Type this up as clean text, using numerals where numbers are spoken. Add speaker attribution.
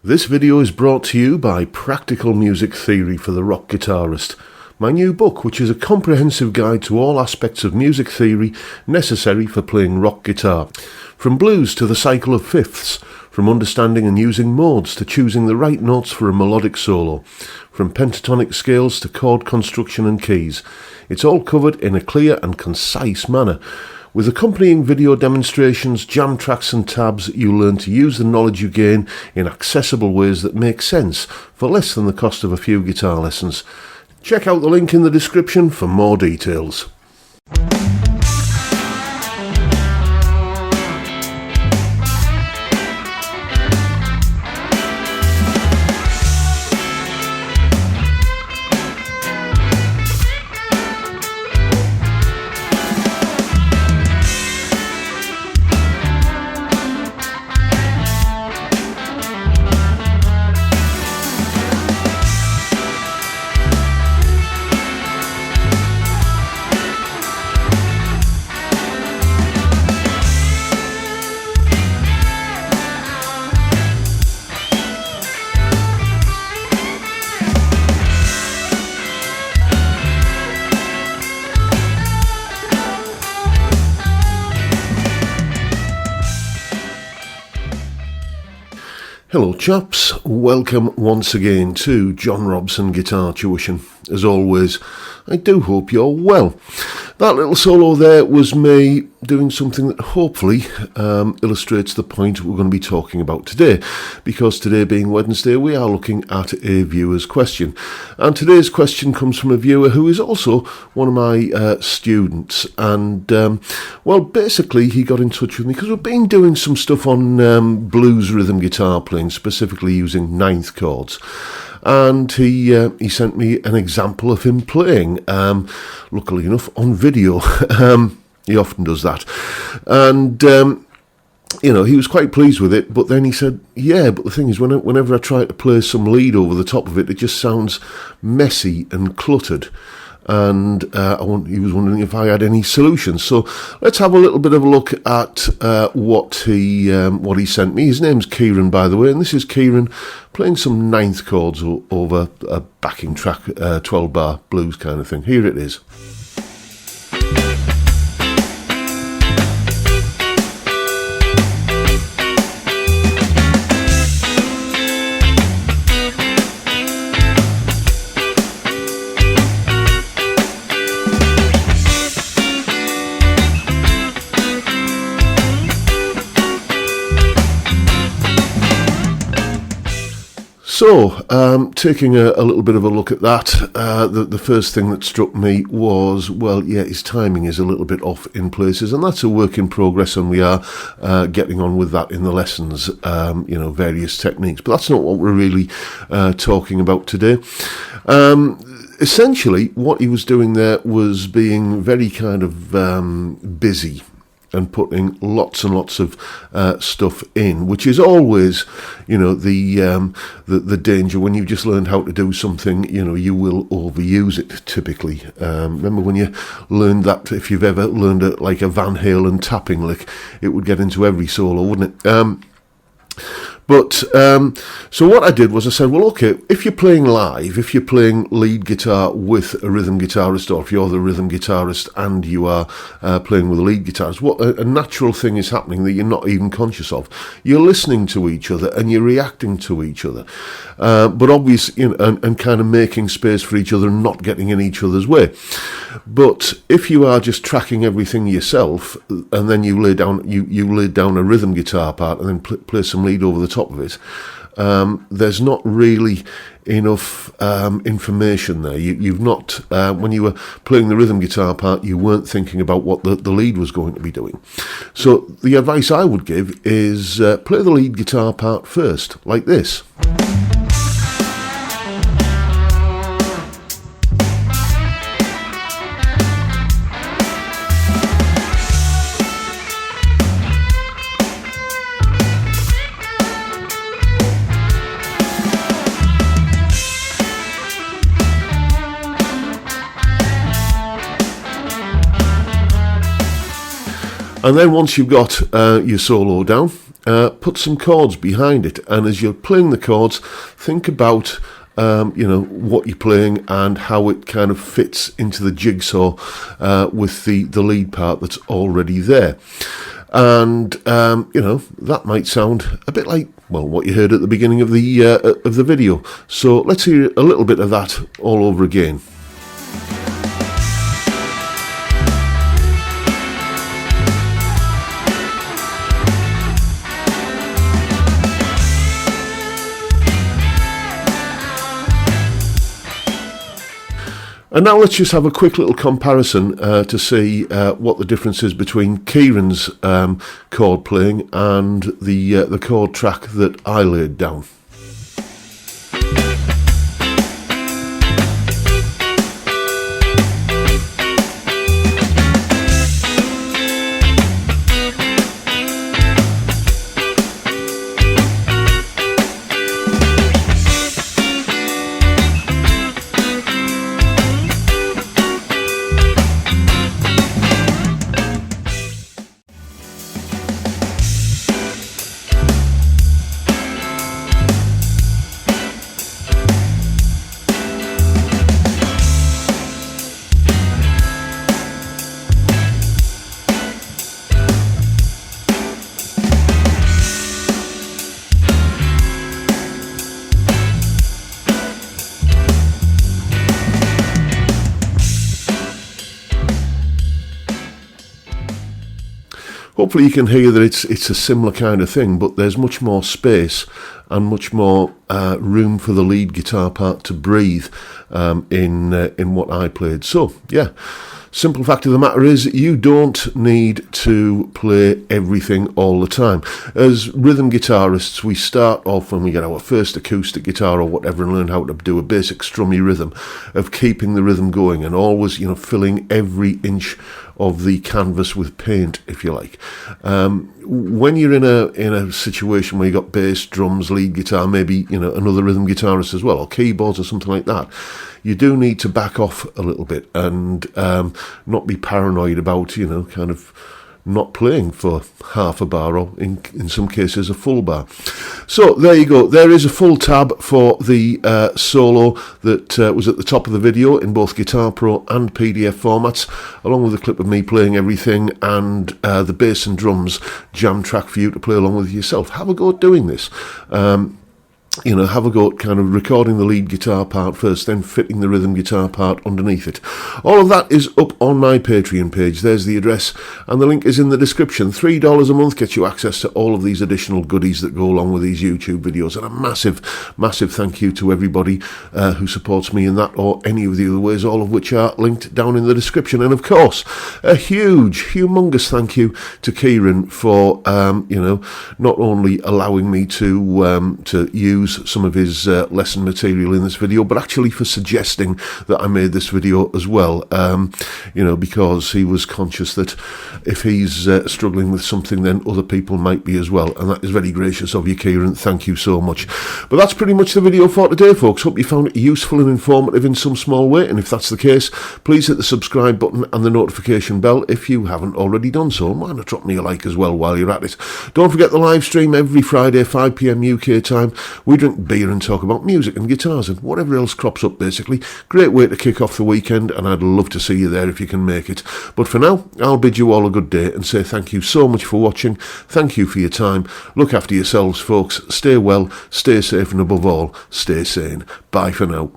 Speaker 1: This video is brought to you by Practical Music Theory for the Rock Guitarist, my new book, which is a comprehensive guide to all aspects of music theory necessary for playing rock guitar. From blues to the cycle of fifths, from understanding and using modes to choosing the right notes for a melodic solo, from pentatonic scales to chord construction and keys. It's all covered in a clear and concise manner. With accompanying video demonstrations, jam tracks and tabs, you'll learn to use the knowledge you gain in accessible ways that make sense for less than the cost of a few guitar lessons. Check out the link in the description for more details. Hello chaps, welcome once again to John Robson Guitar Tuition. As always, I do hope you're well. That little solo there was me doing something that hopefully illustrates the point we're going to be talking about today, because today being Wednesday we are looking at a viewer's question, and today's question comes from a viewer who is also one of my students, and well, basically he got in touch with me because we've been doing some stuff on blues rhythm guitar playing, specifically using ninth chords. And he sent me an example of him playing, luckily enough, on video. He often does that. And, he was quite pleased with it, but then he said, yeah, but the thing is, whenever I try to play some lead over the top of it, it just sounds messy and cluttered. And he was wondering if I had any solutions. So let's have a little bit of a look at what he sent me. His name's Kieran, by the way, and this is Kieran playing some ninth chords over a backing track, 12-bar blues kind of thing. Here it is. So, taking a little bit of a look at that, the first thing that struck me was, well, yeah, his timing is a little bit off in places, and that's a work in progress, and we are getting on with that in the lessons, various techniques. But that's not what we're really talking about today. Essentially, what he was doing there was being very kind of busy and putting lots and lots of stuff in, which is always, the danger when you've just learned how to do something. You will overuse it typically. Remember when you learned that, if you've ever learned like a Van Halen tapping lick, it would get into every solo, wouldn't it? So what I did was I said, well, okay, if you're playing live, if you're playing lead guitar with a rhythm guitarist, or if you're the rhythm guitarist and you are playing with a lead guitarist, what a natural thing is happening that you're not even conscious of. You're listening to each other and you're reacting to each other, but obviously, and kind of making space for each other and not getting in each other's way. But if you are just tracking everything yourself, and then you lay down a rhythm guitar part and then play some lead over the top of it, there's not really enough information there. You've not, when you were playing the rhythm guitar part, you weren't thinking about what the lead was going to be doing. So the advice I would give is play the lead guitar part first, like this. And then once you've got your solo down, put some chords behind it, and as you're playing the chords, think about what you're playing and how it kind of fits into the jigsaw with the lead part that's already there. And that might sound a bit like, well, what you heard at the beginning of the video. So let's hear a little bit of that all over again. And now let's just have a quick little comparison to see what the difference is between Kieran's chord playing and the chord track that I laid down. Hopefully you can hear that it's a similar kind of thing, but there's much more space and much more room for the lead guitar part to breathe in what I played. So, yeah, simple fact of the matter is you don't need to play everything all the time. As rhythm guitarists, we start off when we get our first acoustic guitar or whatever and learn how to do a basic strummy rhythm of keeping the rhythm going and always, filling every inch of the canvas with paint, if you like. When you're in a situation where you've got bass, drums, lead guitar, maybe another rhythm guitarist as well, or keyboards or something like that, you do need to back off a little bit and not be paranoid about kind of not playing for half a bar or in some cases a full bar. So there you go. There is a full tab for the solo that was at the top of the video in both Guitar Pro and PDF formats, along with a clip of me playing everything and the bass and drums jam track for you to play along with yourself. Have a go at doing this. Have a go at kind of recording the lead guitar part first, then fitting the rhythm guitar part underneath it. All of that is up on my Patreon page. There's the address, and the link is in the description. $3 a month gets you access to all of these additional goodies that go along with these YouTube videos. And a massive, massive thank you to everybody who supports me in that or any of the other ways, all of which are linked down in the description. And of course, a huge, humongous thank you to Kieran for, not only allowing me to use some of his lesson material in this video, but actually for suggesting that I made this video as well, because he was conscious that if he's struggling with something, then other people might be as well, and that is very gracious of you, Kieran. Thank you so much. But that's pretty much the video for today, folks. Hope you found it useful and informative in some small way, and if that's the case, please hit the subscribe button and the notification bell if you haven't already done so. Why not drop me a like as well while you're at it? Don't forget the live stream every Friday, 5 PM UK time. We drink beer and talk about music and guitars and whatever else crops up, basically. Great way to kick off the weekend, and I'd love to see you there if you can make it. But for now, I'll bid you all a good day and say thank you so much for watching. Thank you for your time. Look after yourselves, folks. Stay well, stay safe, and above all, stay sane. Bye for now.